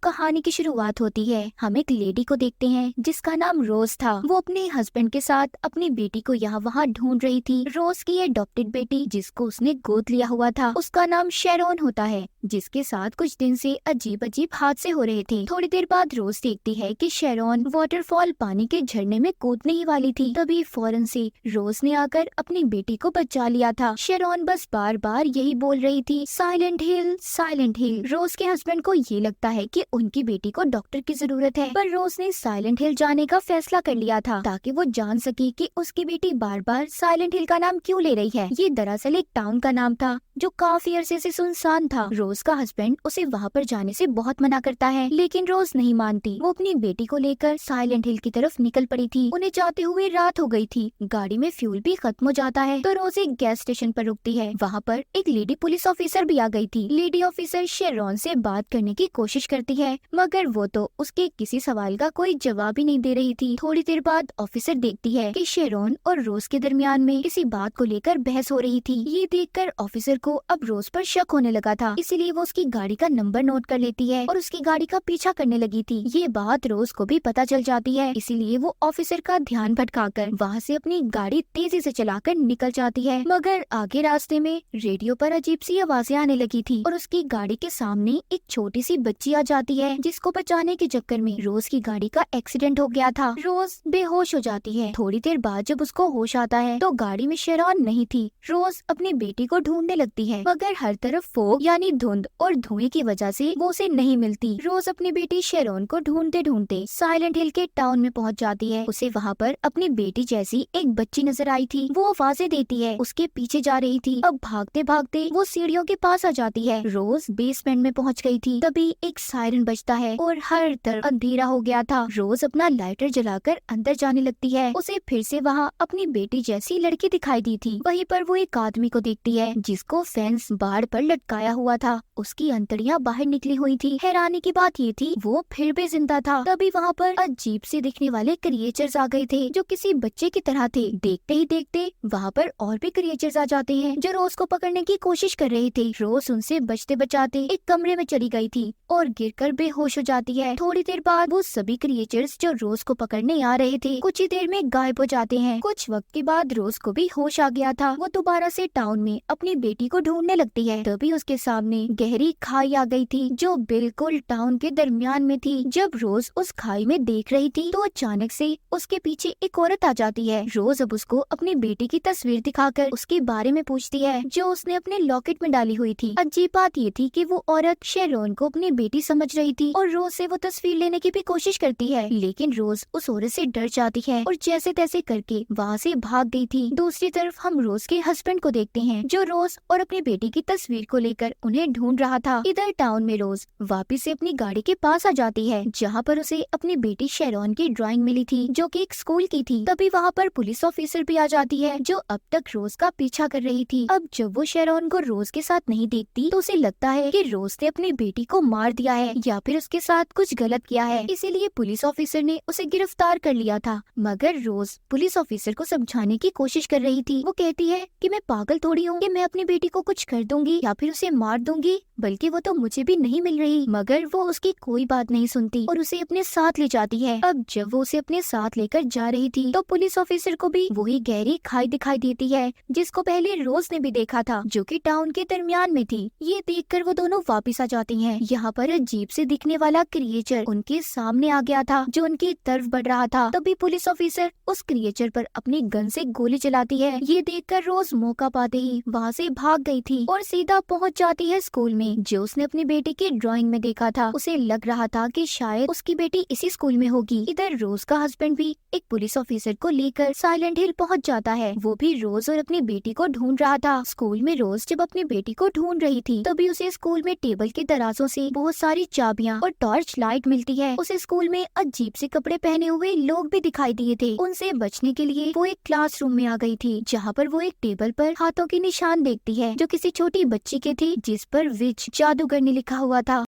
कहानी की शुरुआत होती है। हम एक लेडी को देखते हैं जिसका नाम रोज था। वो अपने हस्बैंड के साथ अपनी बेटी को यहाँ वहाँ ढूंढ रही थी। रोज की अडॉप्टेड बेटी जिसको उसने गोद लिया हुआ था उसका नाम शेरोन होता है, जिसके साथ कुछ दिन से अजीब अजीब हादसे हो रहे थे। थोड़ी देर बाद रोज देखती है कि शेरोन वाटरफॉल पानी के झरने में कूदने ही वाली थी। तभी फौरन से रोज ने आकर अपनी बेटी को बचा लिया था। शेरोन बस बार बार यही बोल रही थी, साइलेंट हिल साइलेंट हिल। रोज के हस्बैंड को ये लगता है कि उनकी बेटी को डॉक्टर की जरूरत है, पर रोज ने साइलेंट हिल जाने का फैसला कर लिया था ताकि वो जान सके कि उसकी बेटी बार बार साइलेंट हिल का नाम क्यों ले रही है। ये दरअसल एक टाउन का नाम था जो काफी अरसे से सुनसान था। रोज का हस्बैंड उसे वहाँ पर जाने से बहुत मना करता है, लेकिन रोज नहीं मानती। वो अपनी बेटी को लेकर साइलेंट हिल की तरफ निकल पड़ी थी। उन्हें जाते हुए रात हो गई थी। गाड़ी में फ्यूल भी खत्म हो जाता है तो रोज एक गैस स्टेशन पर रुकती है। वहाँ पर एक लेडी पुलिस ऑफिसर भी आ गई थी। लेडी ऑफिसर शेरोन से बात करने की कोशिश करती है, मगर वो तो उसके किसी सवाल का कोई जवाब ही नहीं दे रही थी। थोड़ी देर बाद ऑफिसर देखती है कि शेरोन और रोज के दरमियान में किसी बात को लेकर बहस हो रही थी। ये देखकर ऑफिसर को अब रोज पर शक होने लगा था, इसीलिए वो उसकी गाड़ी का नंबर नोट कर लेती है और उसकी गाड़ी का पीछा करने लगी थी। ये बात रोज को भी पता चल जाती है, इसीलिए वो ऑफिसर का ध्यान भटकाकर वहाँ से अपनी गाड़ी तेजी से चलाकर निकल जाती है। मगर आगे रास्ते में रेडियो पर अजीब सी आवाजें आने लगी थी और उसकी गाड़ी के सामने एक छोटी सी बच्ची आ जाती है, जिसको बचाने के चक्कर में रोज की गाड़ी का एक्सीडेंट हो गया था। रोज बेहोश हो जाती है। थोड़ी देर बाद जब उसको होश आता है तो गाड़ी में शेरोन नहीं थी। रोज अपनी बेटी को ढूंढने लगती है, मगर हर तरफ फोग यानी धुंध और धुएं की वजह से वो उसे नहीं मिलती। रोज अपनी बेटी शेरोन को ढूंढते ढूंढते साइलेंट हिल के टाउन में पहुंच जाती है। उसे वहाँ पर अपनी बेटी जैसी एक बच्ची नजर आई थी। वो आवाजें देती है, उसके पीछे जा रही थी। अब भागते भागते वो सीढ़ियों के पास आ जाती है। रोज बेसमेंट में पहुंच गई थी। तभी एक सायरन बजता है और हर तरफ अंधेरा हो गया था। रोज अपना लाइटर जलाकर अंदर जाने लगती है। उसे फिर से वहाँ अपनी बेटी जैसी लड़की दिखाई दी थी। वहीं पर वो एक आदमी को देखती है जिसको फेंस बाड़ पर लटकाया हुआ था। उसकी अंतड़ियां बाहर निकली हुई थी। हैरानी की बात ये थी वो फिर भी जिंदा था। तभी वहाँ पर अजीब से दिखने वाले क्रिएचर्स आ गए थे जो किसी बच्चे की तरह थे। देखते ही देखते वहाँ पर और भी क्रिएचर्स आ जाते हैं जो रोज को पकड़ने की कोशिश कर रहे थे। रोज उनसे बचते बचाते एक कमरे में चली गई थी और गिरकर बेहोश हो जाती है। थोड़ी देर बाद वो सभी क्रिएचर्स जो रोज को पकड़ने आ रहे थे कुछ ही देर में गायब हो जाते हैं। कुछ वक्त के बाद रोज को भी होश आ गया था। वो दोबारा से टाउन में अपनी बेटी को ढूंढने लगती है। तभी उसके सामने गहरी खाई आ गई थी जो बिल्कुल टाउन के दरमियान में थी। जब रोज उस खाई में देख रही थी तो अचानक से उसके पीछे एक औरत आ जाती है। रोज अब उसको अपनी बेटी की तस्वीर दिखाकर उसके बारे में पूछती है जो उसने अपने लॉकेट में डाली हुई थी। अजीब बात ये थी कि वो औरत शेरोन को अपनी बेटी समझ रही थी और रोज से वो तस्वीर लेने की भी कोशिश करती है, लेकिन रोज उस औरत से डर जाती है और जैसे तैसे करके वहाँ से भाग गई थी। दूसरी तरफ हम रोज के हस्बैंड को देखते हैं जो रोज और अपनी बेटी की तस्वीर को लेकर उन्हें ढूंढ रहा था। इधर टाउन में रोज वापिस से अपनी गाड़ी के पास आ जाती है जहाँ पर उसे अपनी बेटी शेरोन की ड्राइंग मिली थी जो कि एक स्कूल की थी। तभी वहाँ पर पुलिस ऑफिसर भी आ जाती है जो अब तक रोज का पीछा कर रही थी। अब जब वो शेरोन को रोज के साथ नहीं देखती तो उसे लगता है कि रोज ने अपनी बेटी को मार दिया है या फिर उसके साथ कुछ गलत किया है, इसीलिए पुलिस ऑफिसर ने उसे गिरफ्तार कर लिया था। मगर रोज पुलिस ऑफिसर को समझाने की कोशिश कर रही थी। वो कहती है कि मैं पागल थोड़ी हूँ कि मैं अपनी बेटी को कुछ कर दूंगी या फिर उसे मार दूंगी, बल्कि वो तो मुझे भी नहीं मिल रही। मगर वो उसकी कोई बात नहीं सुनती और उसे अपने साथ ले जाती है। अब जब वो उसे अपने साथ लेकर जा रही थी तो पुलिस ऑफिसर को भी वही गहरी खाई दिखाई देती है जिसको पहले रोज ने भी देखा था जो कि टाउन के दरमियान में थी। ये देखकर वो दोनों वापस आ जाती हैं। यहाँ पर अजीब से दिखने वाला क्रिएचर उनके सामने आ गया था जो उनकी तरफ बढ़ रहा था। तभी पुलिस ऑफिसर उस क्रिएचर पर अपनी गन से गोली चलाती है। ये देखकर रोज मौका पाते ही वहाँ से भाग गई थी और सीधा पहुँच जाती है स्कूल में जो उसने अपनी बेटी की ड्राइंग में देखा था। उसे लग रहा था कि शायद उसकी बेटी इसी स्कूल में होगी। इधर रोज का हस्बैंड भी एक पुलिस ऑफिसर को लेकर साइलेंट हिल पहुँच जाता है। वो भी रोज और अपनी बेटी को ढूंढ रहा था। स्कूल में रोज जब अपनी बेटी को ढूंढ रही थी तभी उसे स्कूल में टेबल के दराजों से बहुत सारी चाबियां और टॉर्च लाइट मिलती है। उसे स्कूल में अजीब से कपड़े पहने हुए लोग भी दिखाई दिए थे। उनसे बचने के लिए वो एक क्लासरूम में आ गई थी जहाँ पर वो एक टेबल पर हाथों के निशान देखती है जो किसी छोटी बच्ची के थे जिस पर विच जादूगरनी लिखा हुआ था।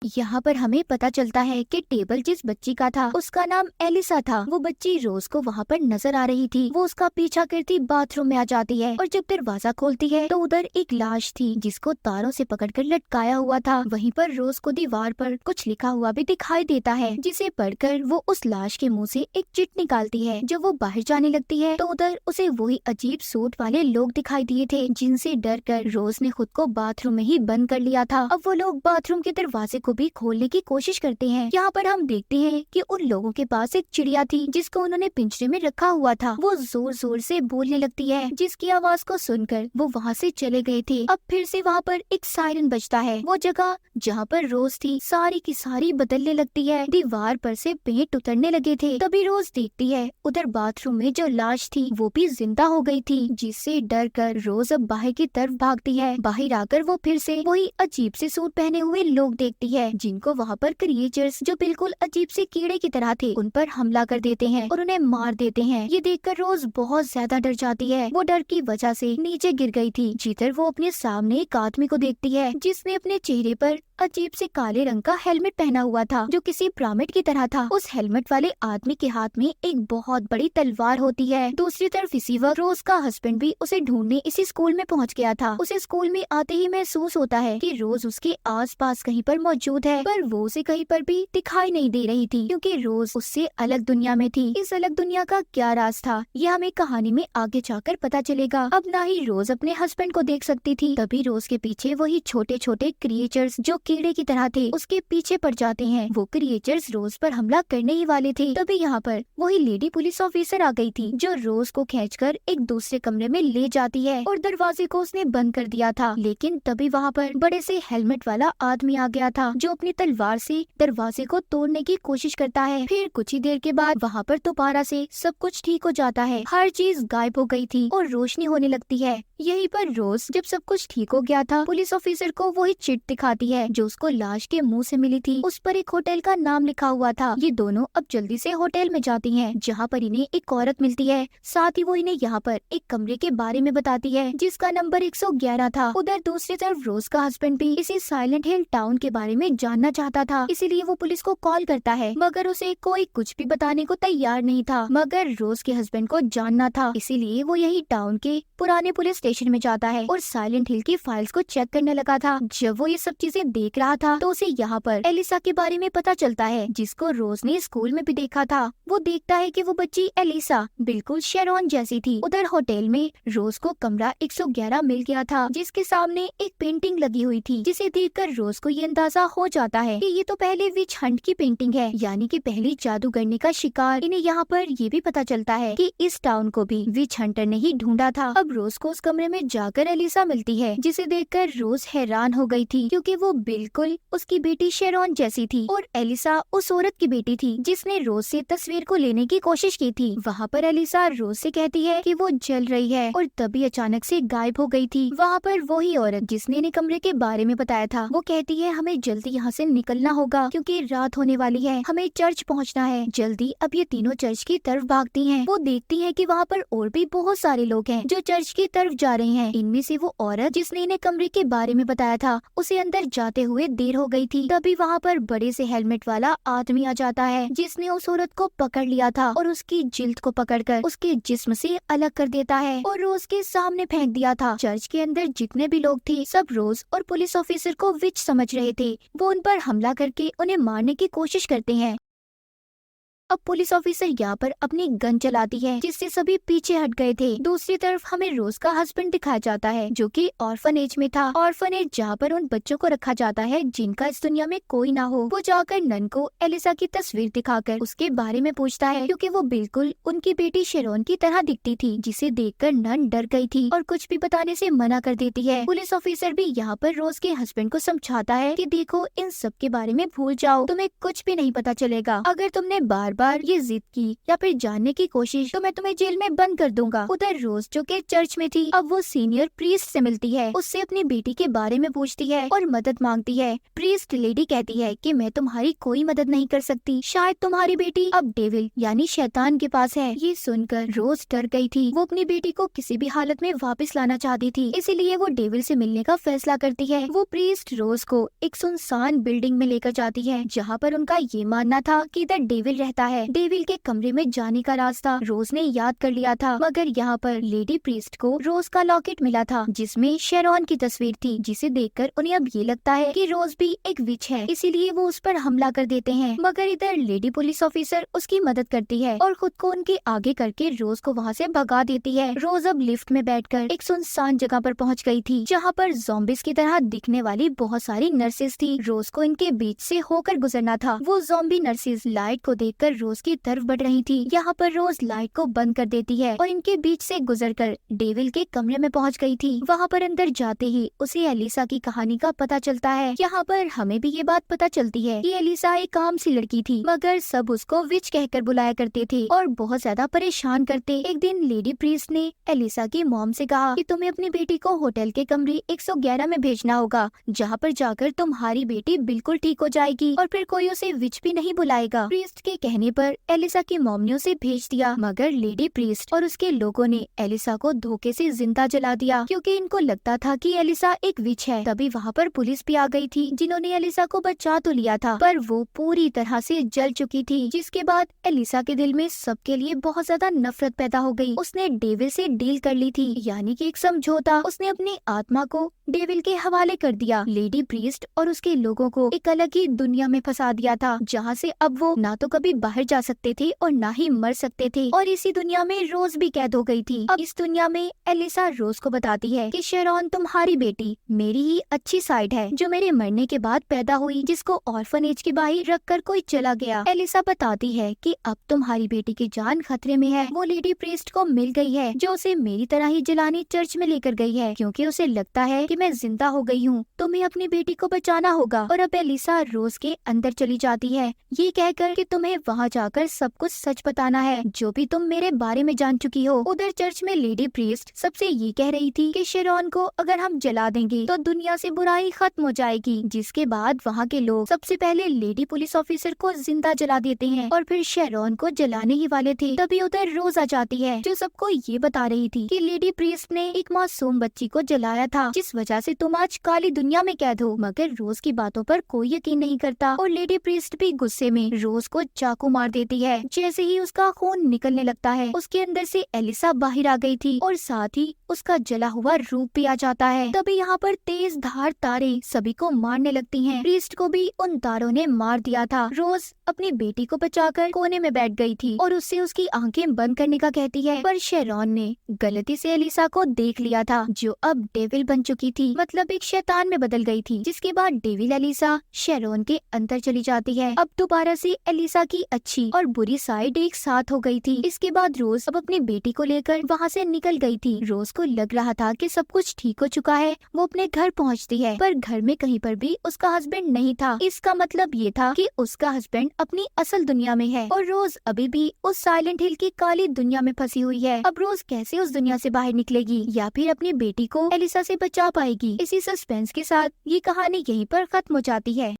यहाँ पर हमें पता चलता है कि टेबल जिस बच्ची का था उसका नाम एलिसा था। वो बच्ची रोज को वहाँ पर नजर आ रही थी। वो उसका पीछा करती बाथरूम में आ जाती है और जब दरवाजा खोलती है तो उधर एक लाश थी जिसको तारों से पकड़कर लटकाया हुआ था। वहीं पर रोज को दीवार पर कुछ लिखा हुआ भी दिखाई देता है, जिसे पढ़कर वो उस लाश के मुंह से एक चिट निकालती है। जब वो बाहर जाने लगती है तो उधर उसे वही अजीब सूट वाले लोग दिखाई दिए थे जिनसे डर कर रोज ने खुद को बाथरूम में ही बंद कर लिया था। अब वो लोग बाथरूम के दरवाजे को भी खोलने की कोशिश करते हैं। यहाँ पर हम देखते हैं कि उन लोगों के पास एक चिड़िया थी जिसको उन्होंने पिंजरे में रखा हुआ था। वो जोर जोर से बोलने लगती है, जिसकी आवाज को सुनकर वो वहाँ से चले गए थे। अब फिर से वहाँ पर एक सायरन बजता है। वो जगह जहाँ पर रोज थी सारी की सारी बदलने लगती है। दीवार पर से पेंट उतरने लगे थे। तभी रोज देखती है उधर बाथरूम में जो लाश थी वो भी जिंदा हो गई थी, जिससे डर कर रोज अब बाहर की तरफ भागती है। बाहर आकर वो फिर से वही अजीब से सूट पहने हुए लोग देखती है, जिनको वहाँ पर क्रिएचर्स जो बिल्कुल अजीब से कीड़े की तरह थे उन पर हमला कर देते हैं और उन्हें मार देते हैं। ये देखकर रोज बहुत ज्यादा डर जाती है। वो डर की वजह से नीचे गिर गई थी। जिधर वो अपने सामने एक आदमी को देखती है जिसने अपने चेहरे पर अजीब से काले रंग का हेलमेट पहना हुआ था जो किसी पिरामिड की तरह था। उस हेलमेट वाले आदमी के हाथ में एक बहुत बड़ी तलवार होती है। दूसरी तरफ इसी वक्त रोज का हस्बैंड भी उसे ढूंढने इसी स्कूल में पहुंच गया था। उसे स्कूल में आते ही महसूस होता है कि रोज उसके आसपास कहीं पर मौजूद है, पर वो उसे कहीं पर भी दिखाई नहीं दे रही थी क्योंकि रोज उससे अलग दुनिया में थी। इस अलग दुनिया का क्या राज था ये हमें कहानी में आगे जाकर पता चलेगा। अब ना ही रोज अपने हस्बैंड को देख सकती थी, तभी रोज के पीछे वही छोटे छोटे क्रिएचर्स जो कीड़े की तरह थे उसके पीछे पड़ जाते हैं। वो क्रिएचर्स रोज पर हमला करने ही वाले थे। तभी यहाँ पर वही लेडी पुलिस ऑफिसर आ गई थी जो रोज को खींचकर एक दूसरे कमरे में ले जाती है और दरवाजे को उसने बंद कर दिया था। लेकिन तभी वहाँ पर बड़े से हेलमेट वाला आदमी आ गया था जो अपनी तलवार से दरवाजे को तोड़ने की कोशिश करता है। फिर कुछ ही देर के बाद वहाँ पर दोबारा से सब कुछ ठीक हो जाता है। हर चीज गायब हो गई थी और रोशनी होने लगती है। यहीं पर रोज जब सब कुछ ठीक हो गया था पुलिस ऑफिसर को वही चिट दिखाती है जो उसको लाश के मुंह से मिली थी। उस पर एक होटल का नाम लिखा हुआ था। ये दोनों अब जल्दी से होटल में जाती हैं जहाँ पर इन्हें एक औरत मिलती है। साथ ही वो इन्हें यहाँ पर एक कमरे के बारे में बताती है जिसका नंबर 111 था। उधर दूसरी तरफ रोज का हस्बैंड भी इसी साइलेंट हिल टाउन के बारे में जानना चाहता था, इसीलिए वो पुलिस को कॉल करता है, मगर उसे कोई कुछ भी बताने को तैयार नहीं था। मगर रोज के हस्बैंड को जानना था, इसीलिए वो यही टाउन के पुराने पुलिस स्टेशन में जाता है और साइलेंट हिल की फाइल्स को चेक करने लगा था। जब वो ये सब चीजें देख रहा था तो उसे यहाँ पर एलिसा के बारे में पता चलता है जिसको रोज ने स्कूल में भी देखा था। वो देखता है कि वो बच्ची एलिसा बिल्कुल शेरॉन जैसी थी। उधर होटल में रोज को कमरा 111 मिल गया था जिसके सामने एक पेंटिंग लगी हुई थी, जिसे देखकर रोज को ये अंदाजा हो जाता है कि ये तो पहले विच हंट की पेंटिंग है, यानी कि पहली जादूगरनी का शिकार। इन्हें यहाँ पर ये भी पता चलता है कि इस टाउन को भी विच हंटर ने ही ढूंढा था। अब रोज को उस कमरे में जाकर एलिसा मिलती है जिसे देखकर रोज हैरान हो गई थी क्योंकि वो बिल्कुल उसकी बेटी शेरॉन जैसी थी और एलिसा उस औरत की बेटी थी जिसने रोज से तस्वीर को लेने की कोशिश की थी। वहाँ पर एलिसा रोज से कहती है कि वो जल रही है और तभी अचानक से गायब हो गई थी। वहाँ पर वही औरत जिसने इन्हें कमरे के बारे में बताया था वो कहती है हमें जल्दी यहाँ से निकलना होगा क्योंकि रात होने वाली है, हमें चर्च पहुँचना है जल्दी। अब ये तीनों चर्च की तरफ भागती हैं। वो देखती हैं कि वहाँ पर और भी बहुत सारे लोग हैं जो चर्च की तरफ जा रहे हैं। इनमें से वो औरत जिसने इन्हें कमरे के बारे में बताया था उसे अंदर जाते हुए देर हो गई थी। तभी वहाँ पर बड़े से हेलमेट वाला आदमी आ जाता है जिसने उस औरत को पकड़ लिया था और उसकी जिल्द को पकड़कर उसके जिस्म से अलग कर देता है और रोज के सामने फेंक दिया था। चर्च के अंदर जितने भी लोग थे सब रोज और पुलिस ऑफिसर को विच समझ रहे थे। वो उन पर हमला करके उन्हें मारने की कोशिश करते हैं। अब पुलिस ऑफिसर यहाँ पर अपनी गन चलाती है जिससे सभी पीछे हट गए थे। दूसरी तरफ हमें रोज का हस्बैंड दिखाया जाता है जो कि ऑर्फनेज में था। ऑर्फनेज जहाँ पर उन बच्चों को रखा जाता है जिनका इस दुनिया में कोई ना हो। वो जाकर नन को एलिसा की तस्वीर दिखाकर उसके बारे में पूछता है क्योंकि वो बिल्कुल उनकी बेटी शेरॉन की तरह दिखती थी, जिसे देखकर नन डर गई थी और कुछ भी बताने से मना कर देती है। पुलिस ऑफिसर भी यहाँ पर रोज के हस्बैंड को समझाता है कि देखो इन सब के बारे में भूल जाओ, तुम्हें कुछ भी नहीं पता चलेगा। अगर तुमने बार बार ये जिद की या फिर जानने की कोशिश तो मैं तुम्हें जेल में बंद कर दूंगा। उधर रोज जो के चर्च में थी, अब वो सीनियर प्रीस्ट से मिलती है, उससे अपनी बेटी के बारे में पूछती है और मदद मांगती है। प्रीस्ट लेडी कहती है कि मैं तुम्हारी कोई मदद नहीं कर सकती, शायद तुम्हारी बेटी अब डेविल यानी शैतान के पास है। ये सुनकर रोज डर गई थी। वो अपनी बेटी को किसी भी हालत में वापस लाना चाहती थी, इसीलिए वो डेविल से मिलने का फैसला करती है। वो प्रीस्ट रोज को एक सुनसान बिल्डिंग में लेकर जाती है, जहाँ पर उनका ये मानना था कि इधर डेविल रहता है। डेविल के कमरे में जाने का रास्ता रोज ने याद कर लिया था, मगर यहाँ पर लेडी प्रीस्ट को रोज का लॉकेट मिला था, जिसमें शेरॉन की तस्वीर थी, जिसे देखकर उन्हें अब ये लगता है कि रोज भी एक विच है, इसीलिए वो उस पर हमला कर देते हैं। मगर इधर लेडी पुलिस ऑफिसर उसकी मदद करती है और खुद को उनके आगे करके रोज को वहाँ से भगा देती है। रोज अब लिफ्ट में बैठकर एक सुनसान जगह पर पहुँच गई थी, जहाँ पर ज़ॉम्बीज़ की तरह दिखने वाली बहुत सारी नर्सेज थी। रोज को इनके बीच से होकर गुजरना था। वो ज़ॉम्बी नर्सेज लाइट को देखकर रोज की तरफ बढ़ रही थी। यहाँ पर रोज लाइट को बंद कर देती है और इनके बीच से गुजरकर डेविल के कमरे में पहुँच गई थी। वहाँ पर अंदर जाते ही उसे एलिसा की कहानी का पता चलता है। यहाँ पर हमें भी ये बात पता चलती है कि एलिसा एक आम सी लड़की थी, मगर सब उसको विच कहकर बुलाया करते थे और बहुत ज्यादा परेशान करते। एक दिन लेडी प्रीस्ट ने एलिसा की मॉम से कहा कि तुम्हें अपनी बेटी को होटल के कमरे 111 में भेजना होगा, जहाँ पर जाकर तुम्हारी बेटी बिल्कुल ठीक हो जाएगी और फिर कोई उसे विच भी नहीं बुलाएगा। प्रीस्ट के कहने पर एलिसा की मॉम ने उसे भेज दिया, मगर लेडी प्रीस्ट और उसके लोगों ने एलिसा को धोखे से जिंदा जला दिया, क्योंकि इनको लगता था कि एलिसा एक विच है। तभी वहाँ पर पुलिस भी आ गई थी, जिन्होंने एलिसा को बचा तो लिया था, पर वो पूरी तरह से जल चुकी थी। जिसके बाद एलिसा के दिल में सबके लिए बहुत ज्यादा नफरत पैदा हो गई। उसने डेविल से डील कर ली थी, यानी कि एक समझौता। उसने अपनी आत्मा को डेविल के हवाले कर दिया। लेडी प्रीस्ट और उसके लोगों को एक अलग ही दुनिया में फंसा दिया था, जहाँ से अब वो ना तो कभी बाहर जा सकते थे और ना ही मर सकते थे। और इसी दुनिया में रोज भी कैद हो गई थी। अब इस दुनिया में एलिसा रोज को बताती है कि शेरॉन तुम्हारी बेटी मेरी ही अच्छी साइड है, जो मेरे मरने के बाद पैदा हुई, जिसको ऑर्फनेज के बाहर रख कर कोई चला गया। एलिसा बताती है कि अब तुम्हारी बेटी की जान खतरे में है। वो लेडी प्रीस्ट को मिल गई है, जो उसे मेरी तरह ही जलानी चर्च में लेकर गई है, क्योंकि उसे लगता है कि मैं जिंदा हो गई हूँ। तुम्हें अपनी बेटी को बचाना होगा। और अब एलिसा रोज के अंदर चली जाती है, ये कहकर कि तुम्हें वहाँ जाकर सब कुछ सच बताना है, जो भी तुम मेरे बारे में जान चुकी हो। उधर चर्च में लेडी प्रीस्ट सबसे ये कह रही थी कि शेरॉन को अगर हम जला देंगे तो दुनिया से बुराई खत्म हो जाएगी। जिसके बाद वहाँ के लोग सबसे पहले लेडी पुलिस ऑफिसर को जिंदा जला देते हैं और फिर शेरॉन को जलाने ही वाले थे। तभी उधर रोज आ जाती है, जो सबको ये बता रही थी कि लेडी प्रीस्ट ने एक मासूम बच्ची को जलाया था, जिस वजह से तुम आज काली दुनिया में कैद हो। मगर रोज की बातों पर कोई यकीन नहीं करता और लेडी प्रीस्ट भी गुस्से में रोज को चाकू मार देती है। जैसे ही उसका खून निकलने लगता है, उसके अंदर से एलिसा बाहर आ गई थी और साथ ही उसका जला हुआ रूप भी आ जाता है। तभी यहाँ पर तेज धार तारे सभी को मारने लगती हैं। प्रीस्ट को भी उन तारों ने मार दिया था। रोज अपनी बेटी को बचाकर कोने में बैठ गई थी और उससे उसकी आंखें बंद करने का कहती है, पर शेरॉन ने गलती से एलिसा को देख लिया था, जो अब डेविल बन चुकी थी, मतलब एक शैतान में बदल गई थी। जिसके बाद डेविल एलिसा शेरॉन के अंदर चली जाती है। अब दोबारा से एलिसा की अच्छी और बुरी साइड एक साथ हो गई थी। इसके बाद रोज अब अपनी बेटी को लेकर वहाँ से निकल गई थी। रोज को लग रहा था कि सब कुछ ठीक हो चुका है। वो अपने घर पहुँचती है, पर घर में कहीं पर भी उसका हस्बैंड नहीं था। इसका मतलब ये था कि उसका हस्बैंड अपनी असल दुनिया में है और रोज अभी भी उस साइलेंट हिल की काली दुनिया में फंसी हुई है। अब रोज कैसे उस दुनिया से बाहर निकलेगी या फिर अपनी बेटी को एलिसा से बचा पाएगी? इसी सस्पेंस के साथ ये कहानी यहीं पर खत्म हो जाती है।